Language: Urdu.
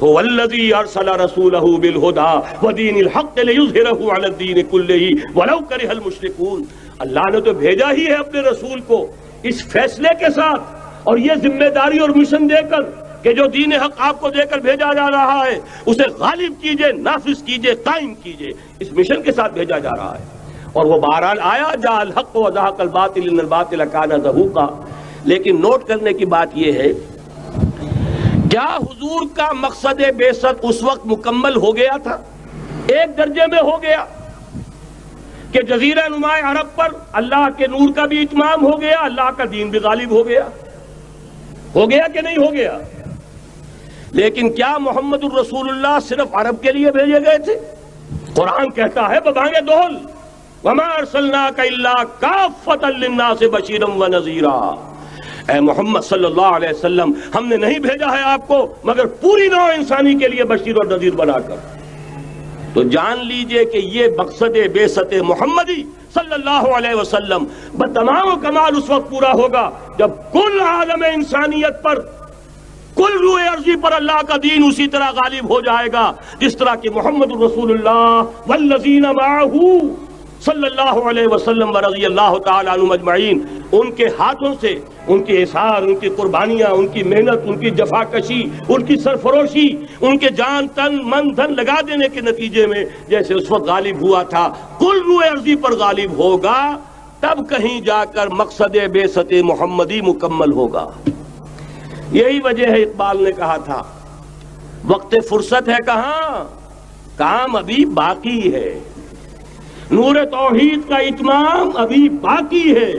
هو الذی ارسل رسولہ بالہدی ودین الحق لیظہرہ علی الدین کلہ ولو کرہ المشرکون. اللہ نے تو بھیجا ہی ہے اپنے رسول کو اس فیصلے کے ساتھ اور یہ ذمہ داری اور مشن دے کر کہ جو دین حق آپ کو دے کر بھیجا جا رہا ہے اسے غالب کیجئے، نافذ کیجئے، قائم کیجئے. اس مشن کے ساتھ بھیجا جا رہا ہے اور وہ بہرحال آیا. جاء الحق وزهق الباطل ان الباطل کان زہوقا. لیکن نوٹ کرنے کی بات یہ ہے، کیا حضور کا مقصد بعثت اس وقت مکمل ہو گیا تھا؟ ایک درجے میں ہو گیا کہ جزیرہ نما عرب پر اللہ کے نور کا بھی اتمام ہو گیا، اللہ کا دین بھی غالب ہو گیا. ہو گیا کہ نہیں ہو گیا؟ لیکن کیا محمد الرسول اللہ صرف عرب کے لیے بھیجے گئے تھے؟ قرآن کہتا ہے ببانگ دہل وما ارسلناک الا کافۃ للناس بشیرا ونذیرا. اے محمد صلی اللہ علیہ وسلم، ہم نے نہیں بھیجا ہے آپ کو مگر پوری نوع انسانی کے لیے بشیر اور نذیر بنا کر. تو جان لیجئے کہ یہ مقصد بعثت محمدی صلی اللہ علیہ وسلم بتمام و کمال اس وقت پورا ہوگا جب کل عالم انسانیت پر، کل روئے ارضی پر اللہ کا دین اسی طرح غالب ہو جائے گا جس طرح کہ محمد الرسول اللہ والذین معہ صلی اللہ علیہ وسلم ورضی اللہ تعالی عنہم اجمعین، ان کے ہاتھوں سے ان کے احسان، ان کی قربانیاں، ان کی محنت، ان کی جفاکشی، ان کی سرفروشی، ان کے جان تن من دھن لگا دینے کے نتیجے میں جیسے اس وقت غالب ہوا تھا کل روئے ارضی پر غالب ہوگا، تب کہیں جا کر مقصد بعثت محمدی مکمل ہوگا. یہی وجہ ہے اقبال نے کہا تھا وقت فرصت ہے کہاں، کام ابھی باقی ہے، نور توحید کا اتمام ابھی باقی ہے.